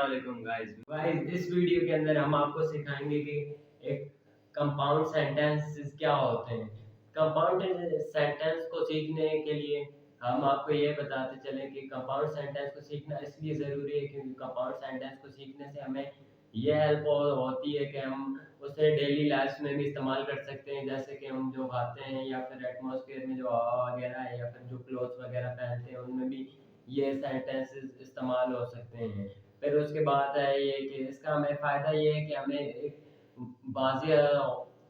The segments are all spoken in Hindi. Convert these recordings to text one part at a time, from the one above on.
अस्सलाम गाइस इस वीडियो के अंदर हम आपको सिखाएंगे कि एक कंपाउंड सेंटेंस क्या होते हैं। कंपाउंड सेंटेंस को सीखने के लिए हम आपको ये बताते चलें कि कंपाउंड सेंटेंस को सीखना इसलिए ज़रूरी है क्योंकि कंपाउंड सेंटेंस को सीखने से हमें ये हेल्प होती है कि हम उसे डेली लाइफ में भी इस्तेमाल कर सकते हैं, जैसे कि हम जो खाते हैं या फिर एटमॉस्फेयर में जो हवा वगैरह है या फिर जो क्लोथ्स वगैरह पहनते हैं उनमें भी ये सेंटेंसेस इस्तेमाल हो सकते हैं। फिर उसके बाद है ये कि इसका हमें फ़ायदा ये है कि हमें एक वाज़ेह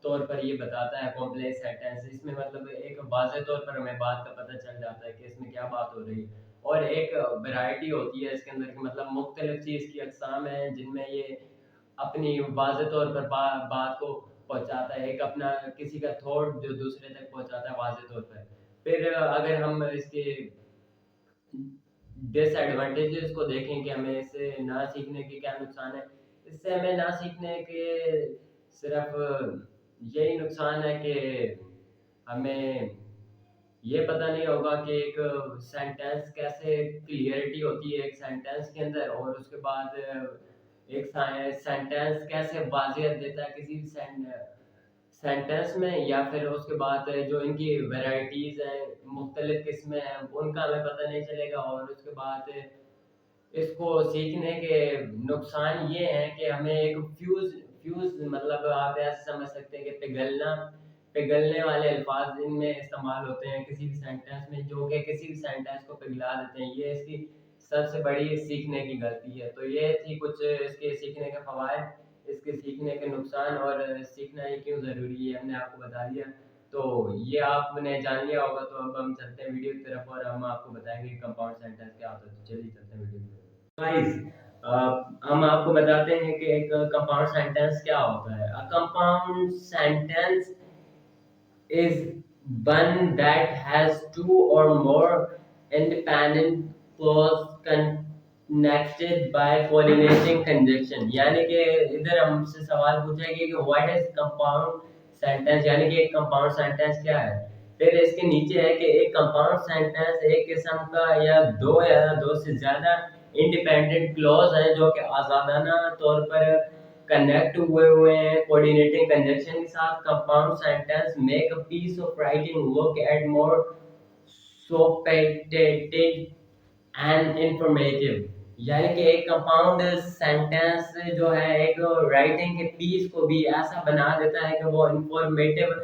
तौर पर ये बताता है कॉम्प्लेक्स सेंटेंस, इसमें मतलब एक वाज़ेह तौर पर हमें बात का पता चल जाता है कि इसमें क्या बात हो रही है। और एक वैरायटी होती है इसके अंदर कि मतलब मुख्तलिफ चीज़ की अक़साम हैं जिनमें ये अपनी वाज़ेह तौर पर बात को पहुँचाता है, एक अपना किसी का थॉट जो दूसरे तक पहुँचाता है वाज़ेह तौर पर। फिर अगर हम इसके डिसएडवांटेजेस को देखें कि हमें इससे ना सीखने के क्या नुकसान है। इससे हमें ना सीखने के सिर्फ यही नुकसान है कि हमें ये पता नहीं होगा कि एक सेंटेंस कैसे क्लियरिटी होती है एक सेंटेंस के अंदर, और उसके बाद एक सेंटेंस कैसे वाजियत देता है किसी सेंटेंस में, या फिर उसके बाद जो इनकी वैरायटीज़ हैं मुख्तलिफ किस्में हैं उनका हमें पता नहीं चलेगा। और उसके बाद इसको सीखने के नुकसान ये हैं कि हमें एक फ्यूज फ्यूज मतलब आप ऐसे समझ सकते हैं कि पिघलने वाले अल्फाज इनमें इस्तेमाल होते हैं किसी भी सेंटेंस में, जो कि किसी भी सेंटेंस को पिघला देते हैं। ये इसकी सबसे बड़ी सीखने की गलती है। तो ये थी कुछ इसके सीखने के फवायद, इसके सीखने के नुकसान, और सीखना ये क्यों ज़रूरी है हमने आपको बता दिया। तो ये आपने जान लिया होगा। तो अब हम चलते हैं वीडियो की तरफ और हम आपको बताएंगे कंपाउंड सेंटेंस क्या होता है। तो चलिए चलते हैं वीडियो की तरफ। गाइस हम आपको बताते हैं कि एक कंपाउंड सेंटेंस क्या होता है। अ compound sentence is one that has two or more independent clause connected by pollinating conjunction। यानी कि इधर हमसे सवाल पूछेंगे कि व्हाट इज कंपाउंड सेंटेंस, यानी कि एक कंपाउंड सेंटेंस क्या है। फिर इसके नीचे है कि एक कंपाउंड सेंटेंस एक किस्म का या दो से ज्यादा इंडिपेंडेंट क्लॉज है जो कि आजादाना तौर पर कनेक्ट हुए हैं कोऑर्डिनेटिंग कंजंक्शन के साथ। Compound sentence make a piece of writing look at more sophisticated and informative. यानी कि एक कंपाउंड सेंटेंस जो है एक राइटिंग के पीस को भी ऐसा बना देता है कि वो इंफॉर्मेटिव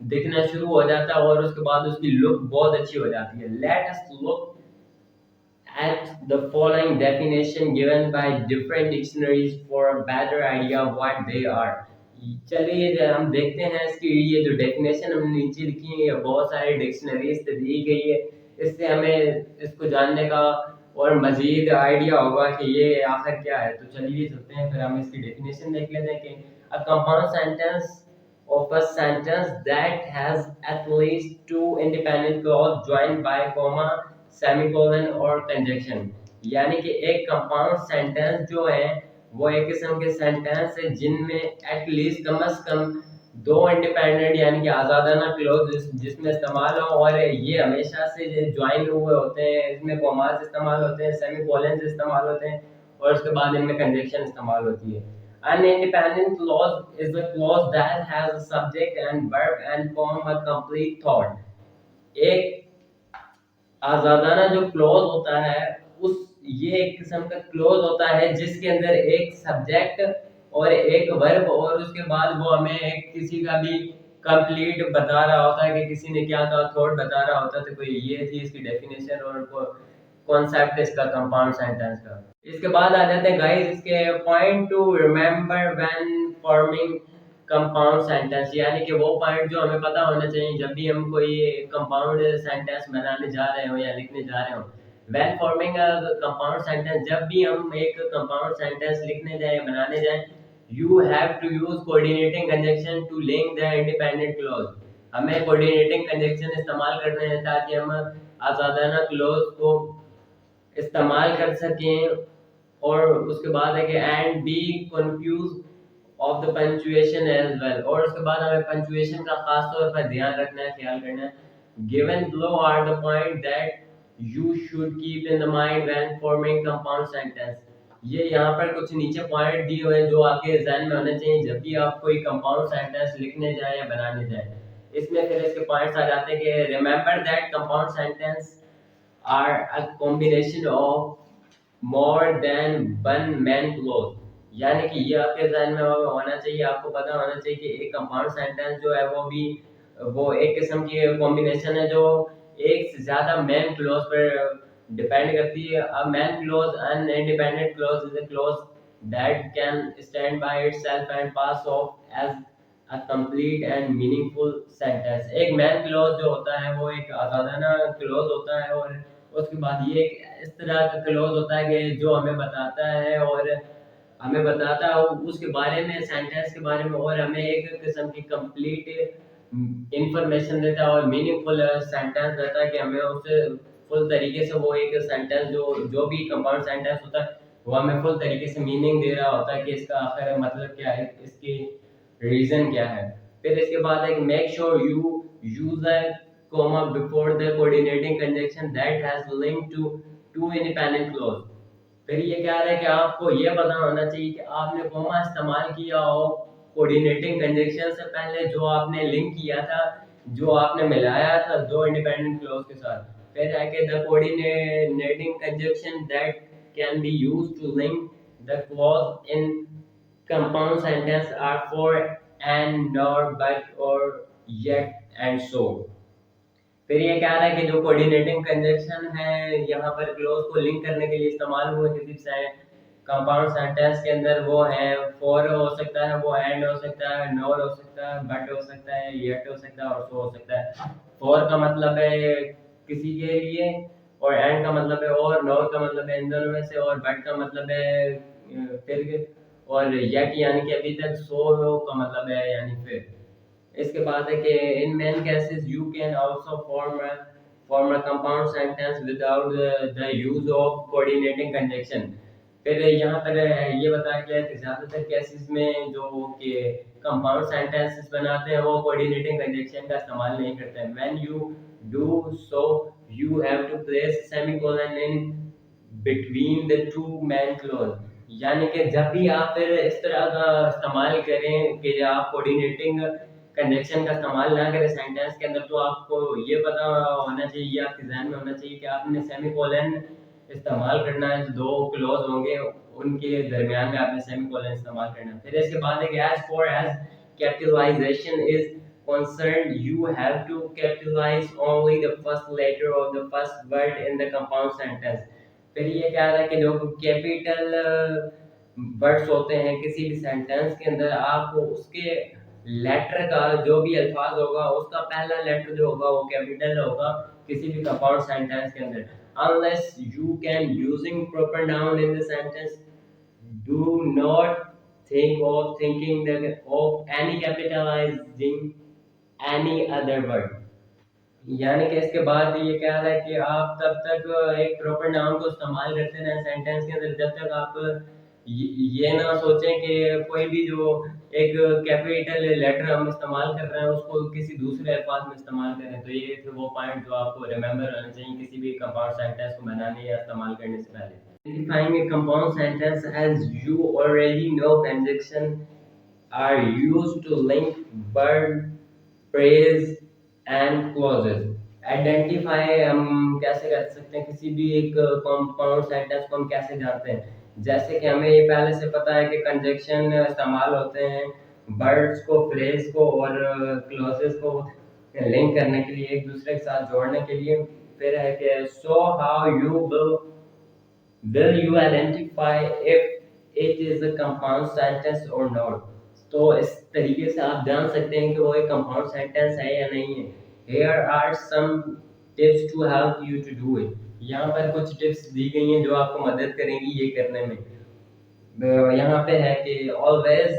दिखना शुरू हो जाता है और उसके बाद उसकी लुक बहुत अच्छी हो जाती है। Let us look at the following definition given by different dictionaries for a better idea of what they are। चलिए हम देखते हैं इसकी ये जो डेफिनेशन हमने नीचे लिखी है, ये बहुत सारे डिक्शनरीज से दी गई है। इससे हमें इसको जानने का और मजीद आइडिया होगा कि ये आखिर क्या है। तो चलिए चलते हैं फिर हम इसकी डेफिनेशन देख लेते हैं कि अ compound sentence of a sentence that has at least two independent clause joined by comma semicolon और कंजक्शन। यानी कि एक कंपाउंड सेंटेंस जो है वो एक किस्म के सेंटेंस है जिनमें एटलीस्ट कम से कम दो इंडिपेंडेंट यानी कि आजादाना क्लोज जिसमें इस्तेमाल हो, और ये हमेशा से ज्वाइन हुए होते हैं। इसमें कॉमास इस्तेमाल होते हैं, सेमीकोलन इस्तेमाल होते हैं, और उसके बाद इनमें कंजक्शन इस्तेमाल होती है। An independent clause is a clause that has a subject and verb and form a complete thought। एक आजादाना जो क्लोज होता है उस ये एक किस्म का क्लोज होता है जिसके अंदर एक सब्जेक्ट और एक वर्ब, और उसके बाद वो हमें एक किसी का भी कंप्लीट बता रहा होता है कि किसी ने क्या कहा, थॉट बता रहा होता है। तो कोई ये थी इसकी डेफिनेशन और कॉन्सेप्ट इसका कंपाउंड सेंटेंस का। इसके बाद आ जाते हैं गाइस इसके point two remember when forming compound sentence. यानी कि वो पॉइंट जो हमें पता होना चाहिए जब भी हम कोई कंपाउंड सेंटेंस बनाने जा रहे हो या लिखने जा रहे हो। When forming a compound sentence, जब भी हम एक कंपाउंड सेंटेंस लिखने जाए बनाने जाए, you have to use coordinating conjunction to link the independent clause. हमें कोऑर्डिनेटिंग कंजंक्शन इस्तेमाल करने हैं ताकि हम आजादाना क्लॉज को इस्तेमाल कर सकें। और उसके बाद है कि and be confuse of the punctuation as well, और उसके बाद हमें पंचुएशन का खास तौर पर ध्यान रखना है, ख्याल करना है। Given below are the point that you should keep in the mind when forming compound sentence। ये यहाँ पर कुछ नीचे पॉइंट दिए हुए हैं जो आपके जहन में होने चाहिए जब भी आप कोई कंपाउंड सेंटेंस लिखने जाए या बनाने जाए। इसमें फिर इसके पॉइंट्स आ जाते हैं कि remember that compound sentence are a combination of more than one main clause. यानी कि ये आपके जहन में होना चाहिए, आपको पता होना चाहिए कि एक कंपाउंड सेंटेंस जो है वो एक किस्म की कॉम्बिनेशन है जो एक से ज्यादा मैन क्लोज पर डिपेंड करती है। A main clause an independent clause is a clause that can stand by itself and pass off as a complete and meaningful sentence. एक मैन क्लोज जो होता है वो एक आजादाना क्लोज होता है, और उसके बाद ये एक इस तरह का क्लोज होता है कि जो हमें बताता है और हमें बताता है उसके बारे में, सेंटेंस के बारे में, और हमें एक किस्म की कंप्लीट इंफॉर्मेशन देता है और मीनिंगफुल सेंटेंस देता है कि हमें उससे फुल तरीके से वो एक सेंटेंस जो भी कंपाउंड सेंटेंस होता है वो हमें फुल तरीके से मीनिंग दे रहा होता है कि इसका आखिर मतलब क्या है, इसकी रीजन क्या है। फिर इसके बाद है कि make sure you use a comma before the coordinating conjunction that has linked to two independent clause। फिर ये क्या है कि आपको ये पता होना चाहिए कि आपने कोमा इस्तेमाल किया हो कोऑर्डिनेटिंग कंजंक्शन से पहले, जो आपने लिंक किया था, जो आपने मिलाया था दो इंडिपेंडेंट क्लॉज के साथ। फिर है कि the coordinating conjunction that can be used to link the clause in compound sentence are for and nor but or yet and so। फिर ये कह रहा है कि जो कोऑर्डिनेटिंग कंजंक्शन है यहाँ पर क्लोज को लिंक करने के लिए इस्तेमाल हुए किसी से कंपाउंड सेंटेंस के अंदर, वो है फॉर हो सकता है, वो एंड हो सकता है, नॉर हो सकता है, बट हो सकता है, येट हो सकता है और सो हो सकता है। फॉर का मतलब है किसी के लिए, और एंड का मतलब है और, नॉर का मतलब है इन दोनों में से, और बट का मतलब है फिर, और येट यानी कि अभी तक, सो का मतलब है यानी फिर। इसके बाद है कि in main cases you can also form a compound sentence without the use of coordinating conjunction. फिर यहाँ पर ये बताया गया है कि ज्यादातर केसेस में जो कि कंपाउंड सेंटेंसेस बनाते हैं वो कोऑर्डिनेटिंग कंजंक्शन का इस्तेमाल नहीं करते हैं। When you do so you have to place semicolon in between the two main clause. यानी कि जब भी आप फिर इस तरह का इस्तेमाल करें कि आप कोऑर्डिनेटिंग कंजंक्शन का इस्तेमाल ना करें सेंटेंस के अंदर, तो आपको ये पता होना चाहिए, आपके जहन में होना चाहिए कि आपने सेमीकोलन इस्तेमाल करना है। जो दो क्लोज होंगे उनके दरमियान में आपने सेमीकोलन इस्तेमाल करना है। फिर इसके बाद है कि as far as capitalization is concerned you have to capitalize only the first letter of the first word in the compound sentence। फिर ये क्या है कि जो कैपिटल वर्ड्स होते हैं किसी भी सेंटेंस के अंदर, आप उसके लेटर का जो भी अल्फाज होगा उसका पहला लेटर जो होगा वो कैपिटल होगा किसी भी कंपाउंड सेंटेंस के अंदर। Unless you can using proper noun in the sentence, do not think of thinking that of any capitalizing any other word। यानी कि इसके बाद ये कह रहा है कि आप तब तक एक प्रॉपर नाउन को इस्तेमाल करते रहें सेंटेंस के अंदर जब तक आप ये ना सोचें कि कोई भी जो एक कैपिटल लेटर हम इस्तेमाल कर रहे हैं उसको किसी दूसरे अल्फाज में इस्तेमाल करें। तो ये थे वो पॉइंट जो आपको रिमेंबर होना चाहिए किसी भी कंपाउंड सेंटेंस को बनाने या इस्तेमाल करने से पहले। Identifying a compound sentence, as you already know, conjunction are used to link verb, phrase and clauses। Identify हम कैसे कर सकते हैं किसी भी एक कंपाउंड सेंटेंस को, हम कैसे जानते हैं? जैसे कि हमें ये पहले से पता है कि कंजक्शन इस्तेमाल होते हैं वर्ड्स को, फ्रेज को और क्लॉजेस को लिंक करने के लिए, एक दूसरे के साथ जोड़ने के लिए। फिर है कि so how you will you identify if it is a compound sentence or not। तो इस तरीके से आप जान सकते हैं कि वो एक कंपाउंड सेंटेंस है या नहीं है। Here are some tips to help you to do it। यहाँ पर कुछ टिप्स दी गई हैं जो आपको मदद करेंगी ये करने में। यहाँ पे है कि always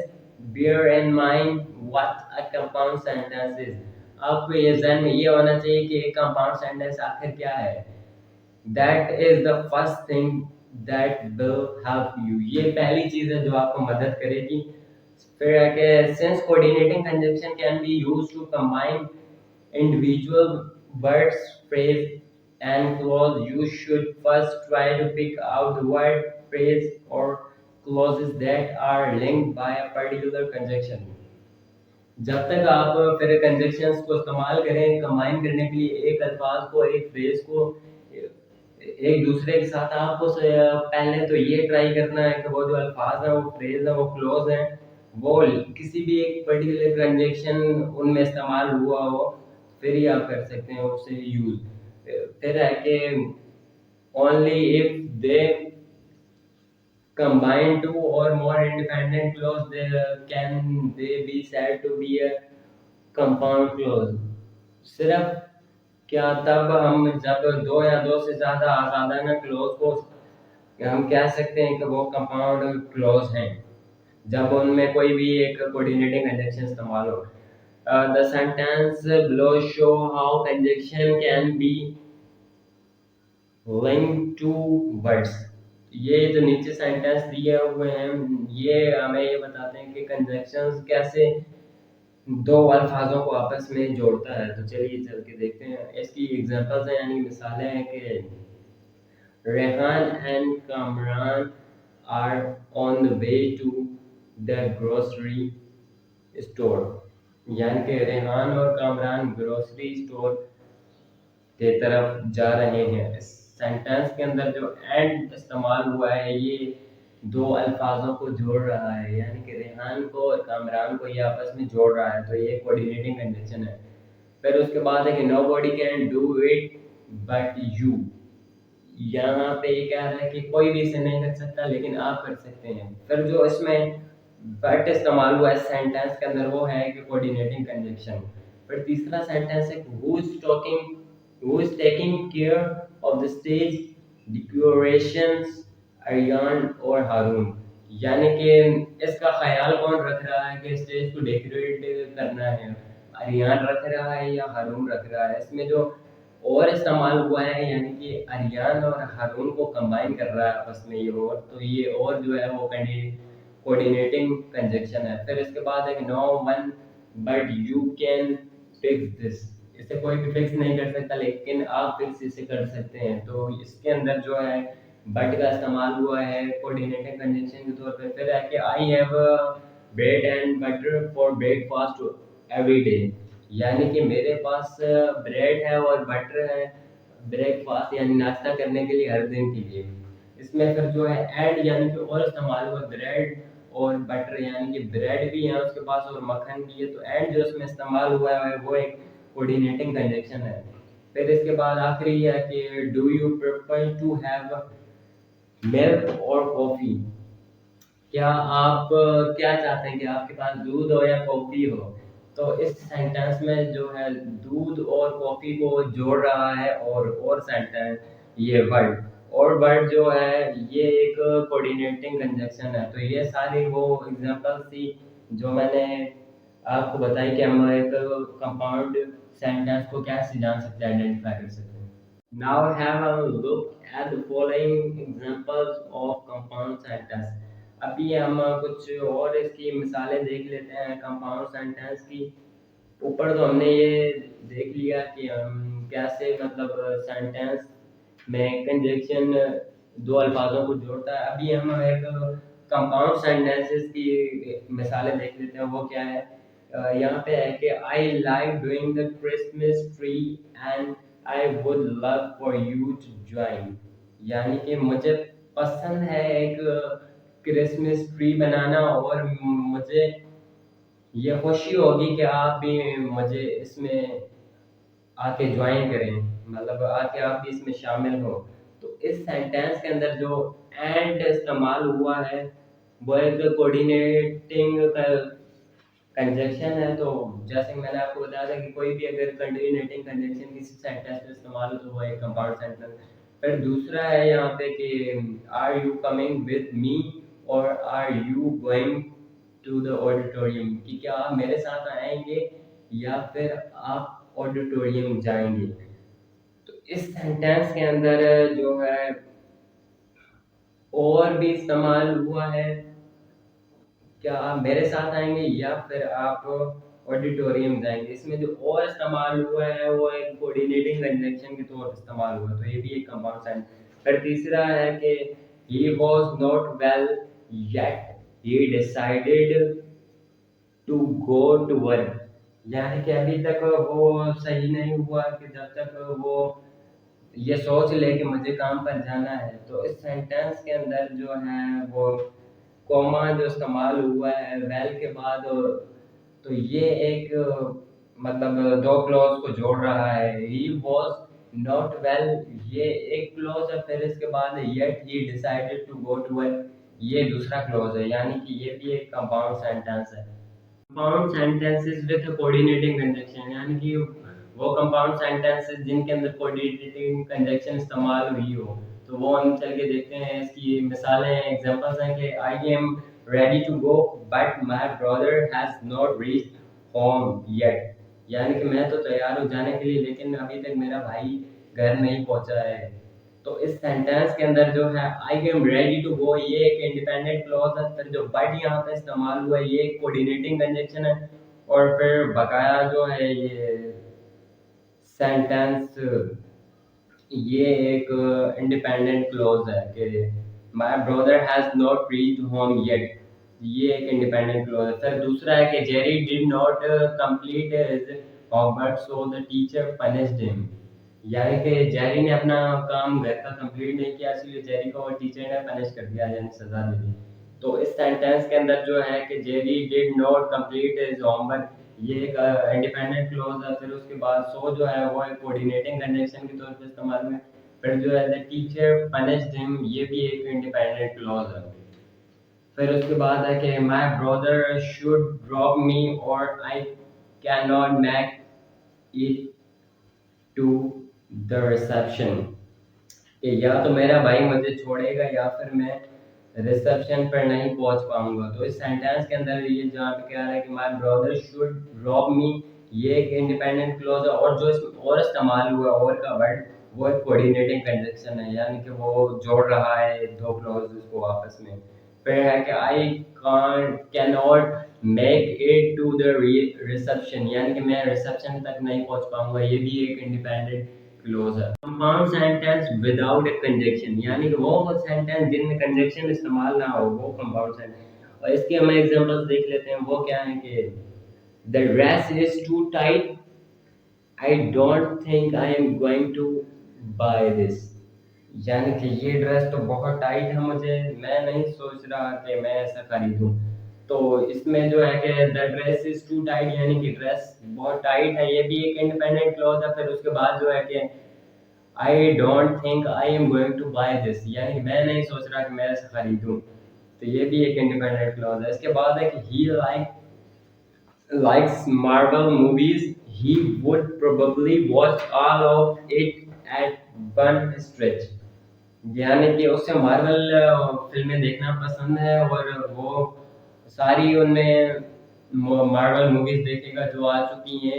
bear in mind what a compound sentence is। आपको ये ज़हन में ये होना चाहिए कि एक कंपाउंड सेंटेंस आखिर क्या है। That is the first thing that will help you. ये पहली चीज है जो आपको मदद करेगी। फिर है कि since coordinating conjunction can be used to combine individual words, phrase and clause, you should first try to pick out the word phrase or clauses that are linked by a particular conjunction. जब तक आप फिर कंजक्शंस को इस्तेमाल करें कंबाइन करने के लिए एक अल्फाज को एक फ्रेज को एक दूसरे के साथ, आप उस पहले तो ये ट्राई करना है कि वो जो अल्फाज है वो फ्रेज है वो क्लोज है वो किसी भी एक पर्टिकुलर कंजक्शन उनमें इस्तेमाल हुआ हो, फिर ही आप कर सकते हैं उसे यूज। फिर है कि only if they combine two or more independent clause can they be said to be a compound clause। सिर्फ क्या तब हम जब दो या दो से ज्यादा आजादाना क्लोज को हम कह सकते हैं कि वो कंपाउंड क्लोज हैं, जब उनमें कोई भी एक कोऑर्डिनेटिंग कंजक्शन इस्तेमाल हो। The sentence below show how conjunction can be link two words. ये जो नीचे सेंटेंस दिए हुए हैं ये हमें ये बताते हैं कि कंजक्शंस कैसे दो अल्फाजों को आपस में जोड़ता है। तो चलिए चल के देखते हैं। इसकी एग्जांपल्स हैं यानी मिसालें हैं कि Rehan and Kamran are on the way to the grocery store, यानी कि रेहान और कामरान ग्रोसरी स्टोर के तरफ जा रहे हैं। इस सेंटेंस के अंदर जो एंड इस्तेमाल हुआ है ये दो अल्फाजों को जोड़ रहा है, यानी कि रेहान को और कामरान को ये आपस में जोड़ रहा है, तो ये कोऑर्डिनेटिंग कंजक्शन है। फिर उसके बाद है कि nobody can do it but you. यहाँ पे ये कह रहा है कि कोई भी इसे नहीं कर सकता लेकिन आप कर सकते हैं। फिर जो इसमें बट इस्तेमाल हुआ है सेंटेंस के अंदर वो है कि कोऑर्डिनेटिंग कंजक्शन। फिर तीसरा सेंटेंस है who is taking care of the stage decorations Ariyan और हारून, यानी कि इसका ख्याल कौन रख रहा है कि स्टेज को डेकोरेट करना है, अरियान रख रहा है या हारून रख रहा है। इसमें जो और इस्तेमाल हुआ है यानी कि अरियान और हारून को कंबाइन कर रहा है आपस में ये, और तो ये और जो है वो कोऑर्डिनेटिंग कंजक्शन है। फिर इसके बाद है कि no one but you can fix this, इसे कोई भी फिक्स नहीं कर सकता लेकिन आप फिक्स इसे कर सकते हैं। तो इसके अंदर जो है बट का इस्तेमाल हुआ है कोऑर्डिनेटिंग कंजक्शन के तौर पे। फिर है कि I have bread and butter for breakfast every day, यानी कि मेरे पास ब्रेड है और बटर है ब्रेकफास्ट यानी नाश्ता करने के लिए हर दिन के लिए। इसमें फिर जो है एंड यानी कि और इस्तेमाल हुआ ब्रेड और बटर, यानी कि ब्रेड भी है उसके पास और मक्खन भी है, तो एंड जो इसमें इस्तेमाल हुआ है वो एक कोऑर्डिनेटिंग कंजक्शन है। फिर इसके बाद आखिरी है कि do you prefer to have milk और कॉफ़ी, क्या आप क्या चाहते हैं कि आपके पास दूध हो या कॉफ़ी हो। तो इस सेंटेंस में जो है दूध और कॉफ़ी को जोड़ रहा है और सेंटेंस ये वर्ड और वर्ड जो है ये एक कोऑर्डिनेटिंग कंजक्शन है। तो ये सारी वो एग्जांपल्स थी जो मैंने आपको बताई कि हम एक कंपाउंड सेंटेंस को कैसे जान सकते हैं, आइडेंटिफाई कर सकते हैं। Now have a look at the following examples of compound sentence। अभी हम कुछ और इसकी मिसालें देख लेते हैं कंपाउंड सेंटेंस की। ऊपर तो हमने ये देख लिया कि हम कैसे मतलब सेंटेंस में कंजक्शन दो अल्फाजों को जोड़ता है। अभी हम एक कंपाउंड सेंटेंसेस की मिसालें देख लेते हैं। वो क्या है, यहाँ पे है कि I like doing the Christmas tree and I would love for you to join, यानी कि मुझे पसंद है एक क्रिसमस ट्री बनाना और मुझे ये खुशी होगी कि आप भी मुझे इसमें आके ज्वाइन करें, मतलब आके आप भी इसमें शामिल हो। तो इस सेंटेंस के अंदर जो एंड इस्तेमाल हुआ है वो एक कोऑर्डिनेटिंग कंजक्शन है। तो जैसे मैंने आपको बताया था कि कोई भी अगर कोऑर्डिनेटिंग कंजक्शन किसी सेंटेंस में इस्तेमाल हो तो वो एक कंपाउंड सेंटेंस। फिर दूसरा है यहाँ पे कि are you coming with me और are you going to the auditorium, कि क्या आप मेरे साथ आएंगे या फिर आप ऑडिटोरियम जाएंगे। तो इस सेंटेंस के अंदर जो है और भी इस्तेमाल हुआ है, क्या आप मेरे साथ आएंगे या फिर आप ऑडिटोरियम जाएंगे। इसमें जो और इस्तेमाल हुआ है वो एक कोऑर्डिनेटिंग कंजक्शन के तौर पर इस्तेमाल हुआ, तो ये भी एक कंपाउंड सेंटेंस। फिर तीसरा है कि he was not well yet he decided to go to work। यानी कि अभी तक वो सही नहीं हुआ कि जब तक वो ये सोच ले कि मुझे काम पर जाना है। तो इस सेंटेंस के अंदर जो है वो कॉमा जो इस्तेमाल हुआ है वेल के बाद, तो ये एक मतलब दो क्लॉज को जोड़ रहा है। ही वॉज नॉट वेल, ये एक क्लॉज है। फिर इसके बाद yet he decided to go to work, ये दूसरा क्लॉज है। यानी कि ये भी एक कंपाउंड सेंटेंस है। Compound sentences with coordinating conjunction, यानी कि वो कंपाउंड सेंटेंसेस जिनके अंदर कोऑर्डिनेटिंग कंजंक्शन इस्तेमाल हुई हो। तो वो हम चल के देखते हैं। इसकी मिसालें एग्जांपल्स हैं कि I am ready to go but my brother has not reached home yet, यानी कि मैं तो तैयार हूँ जाने के लिए लेकिन अभी तक मेरा भाई घर नहीं पहुंचा है। तो इस सेंटेंस के अंदर जो है I am ready to go, ये एक इंडिपेंडेंट क्लॉज है। फिर जो बट यहाँ पे इस्तेमाल हुआ है ये एक कोऑर्डिनेटिंग कंजंक्शन है। और फिर बकाया जो है ये सेंटेंस, ये एक इंडिपेंडेंट क्लॉज है कि my brother has not reached home yet, ये एक इंडिपेंडेंट क्लॉज है। फिर दूसरा है कि Jerry did not complete his homework so the teacher punished him, यानी कि जेरी ने अपना काम घर का कंप्लीट नहीं किया इसलिए जेरी को टीचर ने पनिश कर दिया यानी सजा दे दी। तो इस सेंटेंस के अंदर जो है कि Jerry did not complete his homework, ये एक इंडिपेंडेंट क्लॉज है। फिर उसके बाद सो जो है वो एक कोऑर्डिनेटिंग कंजंक्शन के तौर पे इस्तेमाल में। फिर जो है द टीचर पनिश्ड हिम, ये भी एक इंडिपेंडेंट क्लॉज है। फिर उसके बाद है कि my brother should drop me और I can not make it to the reception, कि या तो मेरा भाई मुझे छोड़ेगा या फिर मैं रिसेप्शन पर नहीं पहुंच पाऊंगा। तो इस सेंटेंस के अंदर ये जहाँ पे कह रहा है कि माय ब्रदर शुड ड्रॉप मी, ये एक इंडिपेंडेंट क्लॉज है। और जो इसमें और इस्तेमाल हुआ और का वर्ड वो एक कोऑर्डिनेटिंग कंजंक्शन है, यानी कि वो जोड़ रहा है दो क्लॉजेस को आपस में। फिर है कि I can't can not make it to the reception, यानी कि मैं रिसेप्शन तक नहीं पहुंच पाऊंगा, ये भी एक इंडिपेंडेंट क्लोज है। कंपाउंड सेंटेंस विदाउट ए कंजंक्शन, यानी कि वो सेंटेंस जिनमें कंजंक्शन इस्तेमाल ना हो वो कंपाउंड सेंटेंस। और इसके हम एग्जांपल्स देख लेते हैं। वो क्या है कि the dress is too tight, I don't think I am going to buy this, यानी कि ये ड्रेस तो बहुत टाइट है, मुझे मैं नहीं सोच रहा कि मैं ऐसा खरीदूं। तो इसमें जो है कि the dress is too tight, यानी कि ड्रेस बहुत टाइट है, ये भी एक इंडिपेंडेंट क्लॉज है। फिर उसके बाद जो है कि I don't think I am going to buy this, यानी कि मैं नहीं सोच रहा कि मैं ऐसा खरीदूं। तो ये भी एक इंडिपेंडेंट क्लॉज है। इसके बाद है कि ही likes Marvel movies, he would probably watch all of it at one stretch, यानी कि उसे मार्वल फिल्में देखना पसंद है और वो सारी उनमें मार्वल मूवीज देखेगा जो आ चुकी हैं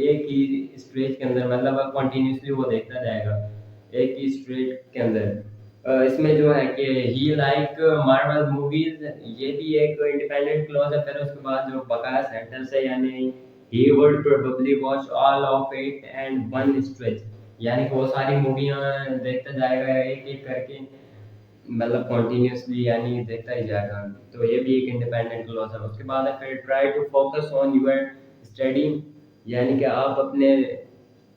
एक ही स्ट्रेच के अंदर, मतलब कंटिन्यूसली वो देखता जाएगा एक ही स्ट्रेच के अंदर। इसमें जो है कि ही लाइक मार्वल मूवीज, ये भी एक इंडिपेंडेंट क्लॉज है। फिर उसके बाद जो बकाया सेंटेंस है यानी he would probably watch all of it and one stretch, यानी कि वो सारी मूवियाँ देखता जाएगा एक एक करके, मतलब कॉन्टिन्यूसली यानी देखता ही जाएगा। तो ये भी एक इंडिपेंडेंट क्लॉज है। उसके बाद है फिर try to focus on your study, यानी कि आप अपने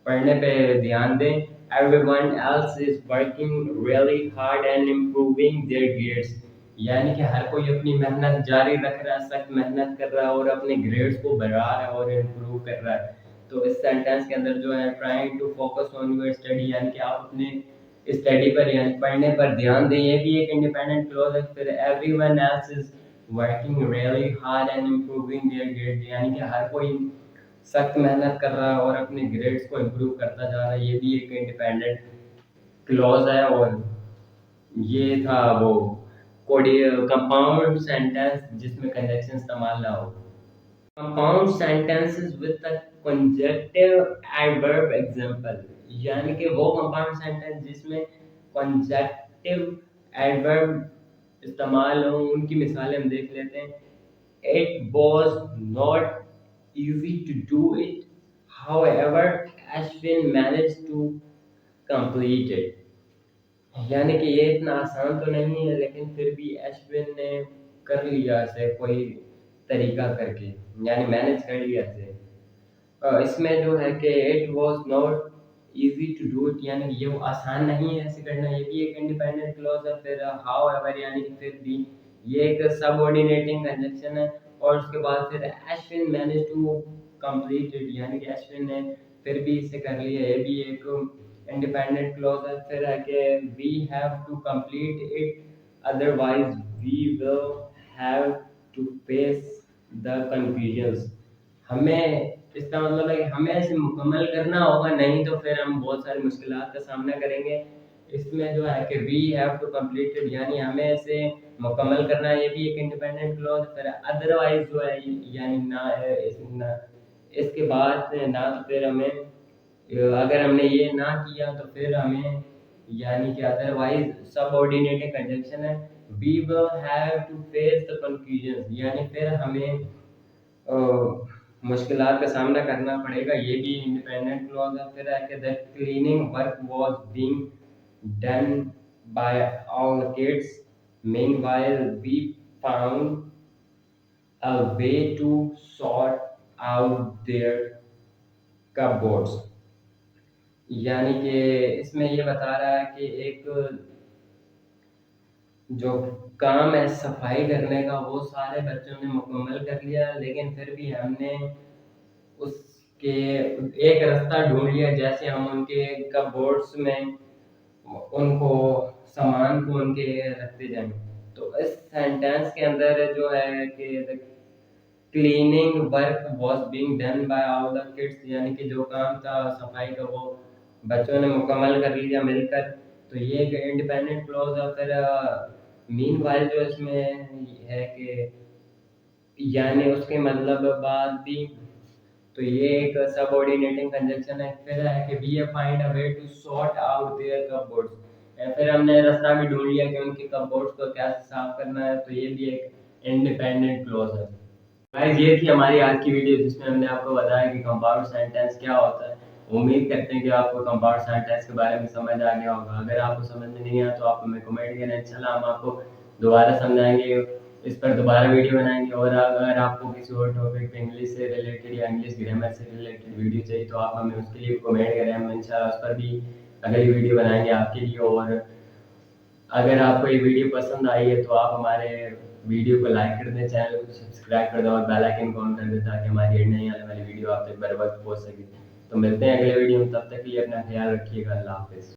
पढ़ने पे ध्यान दें। Everyone else is working really hard and improving their grades, यानी कि हर कोई अपनी मेहनत जारी रख रहा है, सख्त मेहनत कर रहा है और अपने ग्रेड्स को बढ़ा रहा है और इम्प्रूव कर रहा है। तो इस सेंटेंस के अंदर जो है trying to focus on your study, यानी कि आप अपने स्टडी पर यानी पढ़ने पर ध्यान दें, ये भी एक इंडिपेंडेंट क्लॉज है। फिर everyone else is working really hard and improving their grades, यानी कि हर कोई सख्त मेहनत कर रहा है और अपने ग्रेड्स को इम्प्रूव करता जा रहा है, ये भी एक इंडिपेंडेंट क्लॉज है। और ये था वो कंपाउंड सेंटेंस जिसमें कंजक्शन इस्तेमाल ना हो। Compound sentences with the conjunctive adverb example, यानी कि वो कंपाउंड सेंटेंस जिसमें कंजक्टिव एडवर्ब इस्तेमाल हो, उनकी मिसालें हम देख लेते हैं। It was not easy to do it, however Ashwin managed to complete it, यानी कि ये इतना आसान तो नहीं है, लेकिन फिर भी अश्विन ने कर लिया इसे कोई तरीका करके, यानी मैनेज कर लिया इसे। इसमें जो है कि it was not easy to do it, यानी ये वो आसान नहीं है ऐसे करना, ये भी एक इंडिपेंडेंट क्लॉज है। फिर हाउ एवर, यानी कि फिर भी ये एक सबऑर्डिनेटिंग कंजंक्शन है। और उसके बाद फिर Ashwin manage to complete it, यानी कि अश्विन ने फिर भी इसे कर लिया, ये भी एक इंडिपेंडेंट क्लॉज है। फिर है कि we have to complete it, otherwise we will have to face the confusions. हमें, इसका मतलब है कि हमें इसे मुकम्मल करना होगा, नहीं तो फिर हम बहुत सारी मुश्किलात का सामना करेंगे। इसमें जो है कि वी हैव टू कंप्लीटेड, यानी हमें इसे मुकम्मल करना है, ये भी एक इंडिपेंडेंट क्लॉज। फिर अदरवाइज जो है, यानी ना इसके बाद ना, तो फिर हमें अगर हमने ये ना किया तो फिर हमें, यानी कि अदरवाइज सबऑर्डिनेटेड कंजंक्शन है, we will have to face the confusion, यानी फिर हमें मुश्किलात का सामना करना पड़ेगा, ये भी इंडिपेंडेंट क्लॉज है। फिर है कि the cleaning work was being done by all kids, meanwhile we found a way to sort out their cupboards. यानी कि इसमें ये बता रहा है कि एक जो काम है सफाई करने का, वो सारे बच्चों ने मुकम्मल कर लिया, लेकिन फिर भी हमने उसके एक रास्ता ढूंढ लिया, जैसे हम उनके कपबोर्ड्स में उनको सामान को उनके रखते जाएं। तो इस सेंटेंस के अंदर जो है कि cleaning work was being done by all the kids, यानी कि जो काम था सफाई का वो बच्चों ने मुकम्मल कर लिया मिलकर। तो ये एक इंडिपेंडेंट क्लॉज है। फिर मीनवाइल जो इसमें है कि, यानी उसके मतलब बाद भी, तो ये एक सबऑर्डिनेटिंग कंजंक्शन है। फिर है कि we find a way to sort out their cupboards, फिर हमने रास्ता भी ढूंढ लिया कि उनके कपबोर्ड्स को कैसे साफ करना है, तो ये भी एक इंडिपेंडेंट क्लॉज है। गाइस, ये थी हमारी आज की वीडियो, जिसमें हमने आपको बताया कि कंपाउंड सेंटेंस क्या होता है। उम्मीद करते हैं कि आपको कंपाउंड सेंटेंस के बारे में समझ आ गया होगा। अगर आपको समझ में नहीं आया तो आप हमें कमेंट करें, इंशाल्लाह हम आपको दोबारा समझाएंगे, इस पर दोबारा वीडियो बनाएंगे। और अगर आपको किसी और टॉपिक पे इंग्लिश से रिलेटेड या इंग्लिश ग्रामर से रिलेटेड वीडियो चाहिए तो आप हमें उसके लिए कमेंट करें, हम इंशाल्लाह उस पर भी अगली वीडियो बनाएंगे आपके लिए। और अगर आपको ये वीडियो पसंद आई है तो आप हमारे वीडियो को लाइक कर दें, चैनल को सब्सक्राइब कर दें और बेल आइकन को ऑन कर दें, ताकि हमारी नई आने वाली वीडियो आप तक बर वक्त पहुंच सके। तो मिलते हैं अगले वीडियो में, तब तक के लिए अपना ख्याल रखिएगा। अल्लाह हाफिज़।